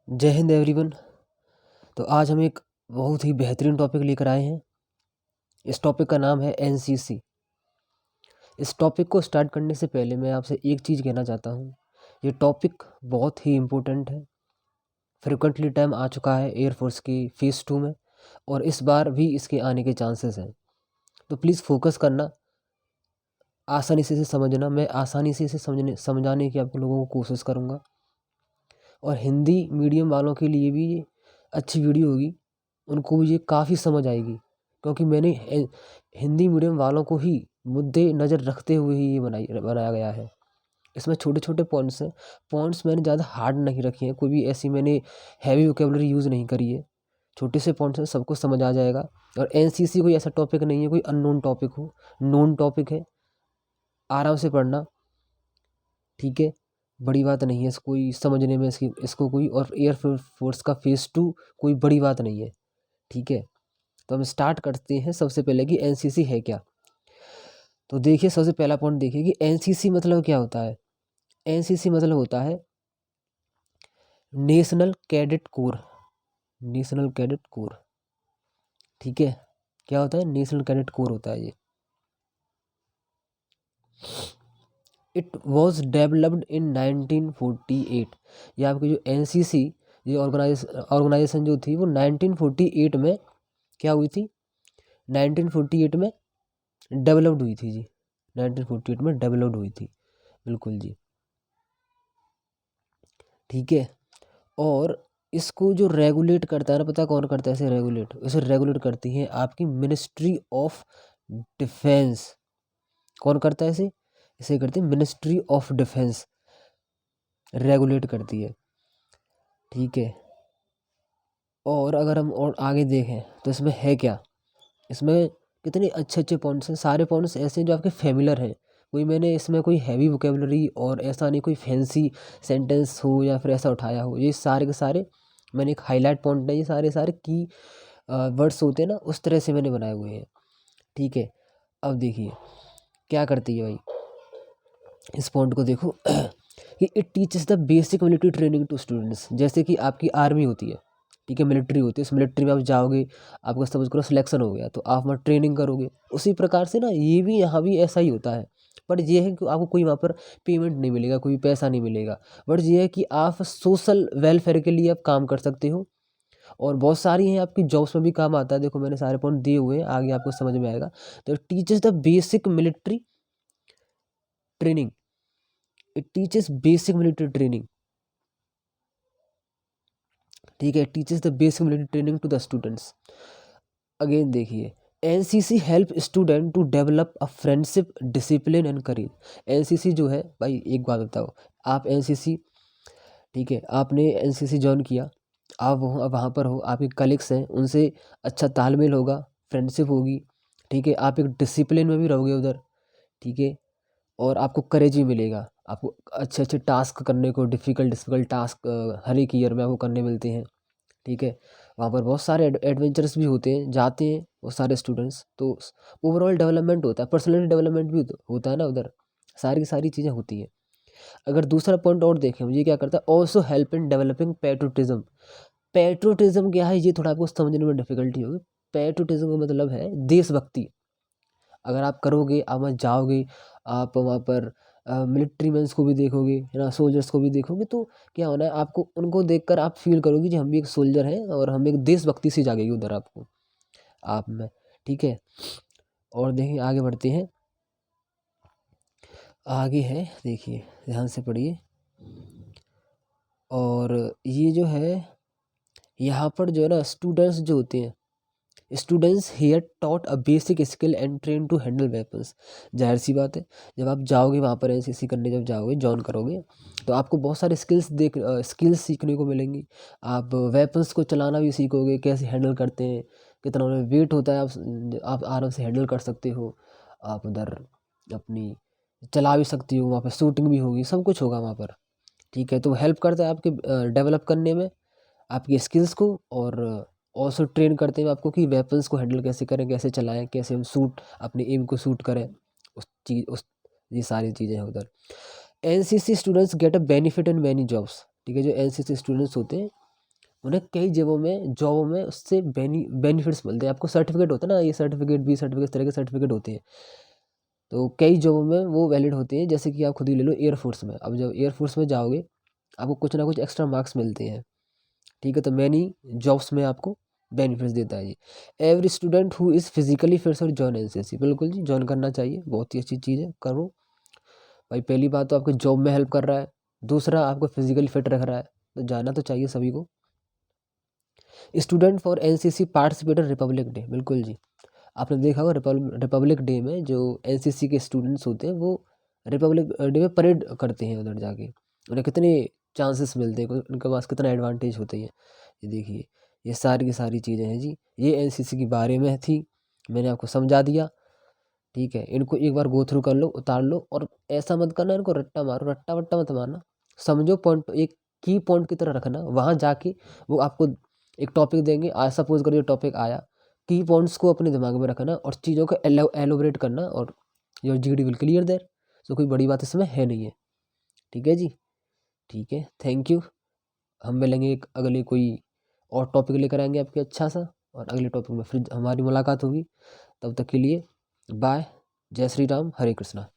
जय हिंद एवरीवन। तो आज हम एक बहुत ही बेहतरीन टॉपिक लेकर आए हैं। इस टॉपिक का नाम है एनसीसी। इस टॉपिक को स्टार्ट करने से पहले मैं आपसे एक चीज़ कहना चाहता हूँ। ये टॉपिक बहुत ही इम्पोर्टेंट है। फ्रिक्वेंटली टाइम आ चुका है एयरफोर्स की फेज़ 2 में, और इस बार भी इसके आने के चांसेस हैं। तो प्लीज़ फोकस करना, आसानी से इसे समझना। मैं आसानी से इसे समझाने की आप लोगों को कोशिश करूँगा। और हिंदी मीडियम वालों के लिए भी ये अच्छी वीडियो होगी, उनको भी ये काफ़ी समझ आएगी, क्योंकि मैंने हिंदी मीडियम वालों को ही मुद्दे नज़र रखते हुए ही ये बनाया गया है। इसमें छोटे छोटे पॉइंट्स हैं। पॉइंट्स मैंने ज़्यादा हार्ड नहीं रखे हैं, कोई भी ऐसी मैंने हैवी वोकेबलरी यूज़ नहीं करी है। छोटे से पॉइंट्स हैं, सबको समझ आ जाएगा। और एनसीसी कोई ऐसा टॉपिक नहीं है कोई अननोन टॉपिक हो, नोन टॉपिक है। आराम से पढ़ना, ठीक है। बड़ी बात नहीं है कोई समझने में इसको कोई, और एयर फोर्स का फेज़ 2 कोई बड़ी बात नहीं है, ठीक है। तो हम स्टार्ट करते हैं सबसे पहले कि एनसीसी है क्या। तो देखिए, सबसे पहला पॉइंट देखिए कि एनसीसी मतलब क्या होता है। एनसीसी मतलब होता है national cadet corps. National cadet corps, ठीक है। क्या होता है? नेशनल कैडेट कोर होता है ये। It was developed in 1948। ये आपकी जो एनसीसी, ये ऑर्गेनाइजेशन जो थी वो 1948 में क्या हुई थी? 1948 में डेवलप्ड हुई थी जी। 1948 में डेवलप्ड हुई थी, बिल्कुल जी, ठीक है। और इसको जो रेगुलेट करता है ना, पता है कौन करता है इसे रेगुलेट? इसे रेगुलेट करती है आपकी मिनिस्ट्री ऑफ डिफेंस। कौन करता है इसे? इसे करती है मिनिस्ट्री ऑफ डिफेंस, रेगुलेट करती है, ठीक है। और अगर हम और आगे देखें तो इसमें है क्या, इसमें कितने अच्छे अच्छे पॉइंट्स हैं। सारे पॉइंट्स ऐसे हैं जो आपके फेमिलर हैं। कोई मैंने इसमें कोई हैवी वोकेबलरी और ऐसा नहीं कोई फैंसी सेंटेंस हो या फिर ऐसा उठाया हो। ये सारे के सारे मैंने एक हाईलाइट पॉइंट है, ये सारे सारे की वर्ड्स होते हैं ना, उस तरह से मैंने बनाए हुए हैं, ठीक है। अब देखिए क्या करती है भाई, इस पॉइंट को देखो कि it teaches the basic military training to students. जैसे कि आपकी आर्मी होती है, ठीक है, मिलिट्री होती है। उस मिलिट्री में आप जाओगे, आपका समझ करो सिलेक्शन हो गया, तो आप वहाँ ट्रेनिंग करोगे। उसी प्रकार से ना ये भी यहाँ भी ऐसा ही होता है। बट ये है कि आपको कोई वहाँ पर पेमेंट नहीं मिलेगा, कोई पैसा नहीं मिलेगा। बट ये है कि आप सोशल वेलफेयर के लिए आप काम कर सकते हो, और बहुत सारी हैं आपकी जॉब्स में भी काम आता है। देखो मैंने सारे पॉइंट दिए हुए हैं, आगे आपको समझ में आएगा। तो teaches the basic military training, it teaches basic military training, ठीक है। Teaches the basic military training to the students. Again देखिए, NCC help student to develop a friendship, discipline and courage. NCC जो है भाई, एक बात बताओ, आप एनसीसी, ठीक है, आपने एनसीसी ज्वाइन किया, आप वहाँ पर हो, आपके कलीग्स हैं, उनसे अच्छा तालमेल होगा, फ्रेंडशिप होगी, ठीक है। आप एक डिसिप्लिन में भी रहोगे उधर, ठीक है। और आपको करेज भी मिलेगा, आपको अच्छे अच्छे टास्क करने को, डिफ़िकल्ट डिफ़िकल्ट टास्क हर एक ईयर में आपको करने मिलते हैं, ठीक है। वहाँ पर बहुत सारे एडवेंचर्स भी होते हैं, जाते हैं वो सारे स्टूडेंट्स। तो ओवरऑल डेवलपमेंट होता है, पर्सनैलिटी डेवलपमेंट भी होता है ना उधर, सारी की सारी चीज़ें होती हैं। अगर दूसरा पॉइंट और देखें, ये क्या करता है? Also help in developing patriotism. Patriotism क्या है, ये थोड़ा आपको समझने में डिफिकल्टी होगी। पैट्रोटिज्म का मतलब है देशभक्ति। अगर आप करोगे, आप वहाँ जाओगे, आप वहाँ पर मिलिट्री मैंस को भी देखोगे, है ना, सोल्जर्स को भी देखोगे, तो क्या होना है, आपको उनको देखकर आप फील करोगे कि हम भी एक सोल्जर हैं, और हम एक देशभक्ति से जागेगी उधर आपको, आप में, ठीक है। और देखिए आगे बढ़ते हैं। आगे है, देखिए ध्यान से पढ़िए। और ये जो है, यहाँ पर जो है ना, स्टूडेंट्स जो होते हैं, students here taught a basic skill and train to handle weapons. जाहिर सी बात है, जब आप जाओगे वहाँ पर एनसीसी करने, जब जाओगे ज्वाइन करोगे, तो आपको बहुत सारे स्किल्स सीखने को मिलेंगी। आप वेपन्स को चलाना भी सीखोगे, कैसे हैंडल करते हैं, कितना उनमें वेट होता है, आप आराम से हैंडल कर सकते हो। आप उधर अपनी चला भी सकती हो, वहाँ पर शूटिंग भी होगी, सब कुछ होगा वहाँ पर, ठीक है। तो हेल्प करता है आपके डेवलप करने में, आपकी स्किल्स को। और ऑल्सो ट्रेन करते हैं आपको कि वेपन्स को हैंडल कैसे करें, कैसे चलाएं, कैसे हम शूट अपने एम को शूट करें, उस ये सारी चीज़ें हैं उधर। NCC students get a benefit in many jobs, ठीक है। जो एनसीसी स्टूडेंट्स होते हैं, उन्हें कई जॉबों में उससे बेनिफिट्स मिलते हैं। आपको सर्टिफिकेट होता है ना, ये सर्टिफिकेट बी सर्टिफिकेट, इस तरह के सर्टिफिकेट होते हैं, तो कई जॉबों में वो वैलिड होते हैं। जैसे कि आप खुद ही ले लो एयरफोर्स में, अब जब एयरफोर्स में जाओगे आपको कुछ ना कुछ एक्स्ट्रा मार्क्स मिलते हैं, ठीक है। तो मैनी जॉब्स में आपको बेनिफिट्स देता है ये। Every student who is physically fit और जॉइन एनसीसी, बिल्कुल जी जॉइन करना चाहिए, बहुत ही अच्छी चीज़ है, करो भाई। पहली बात तो आपको जॉब में हेल्प कर रहा है, दूसरा आपको फिजिकली फिट रख रहा है, तो जाना तो चाहिए सभी को। Student for NCC participate in Republic day, बिल्कुल जी आपने देखा होगा रिपब्लिक डे में जो एनसीसी के स्टूडेंट्स होते हैं वो रिपब्लिक डे में परेड करते हैं, उधर जाके उन्हें कितने चांसेस मिलते हैं, उनके पास कितना एडवांटेज होते हैं। ये देखिए, ये सारी की सारी चीज़ें हैं जी, ये एनसीसी के बारे में थी, मैंने आपको समझा दिया, ठीक है। इनको एक बार गो थ्रू कर लो, उतार लो, और ऐसा मत करना इनको रट्टा मारो, रट्टा वट्टा मत मारना, समझो पॉइंट, एक की पॉइंट की तरह रखना। वहाँ जाके वो आपको एक टॉपिक देंगे, आज सपोज करिए टॉपिक आया, की पॉइंट्स को अपने दिमाग में रखना और चीज़ों को एलोबरेट करना, और your GD will clear there. तो कोई बड़ी बात इसमें है नहीं है, ठीक है जी, ठीक है, थैंक यू। हम मिलेंगे एक अगले कोई और टॉपिक लेकर आएंगे आपके अच्छा सा, और अगले टॉपिक में फिर हमारी मुलाकात होगी। तब तक के लिए बाय, जय श्री राम, हरे कृष्णा।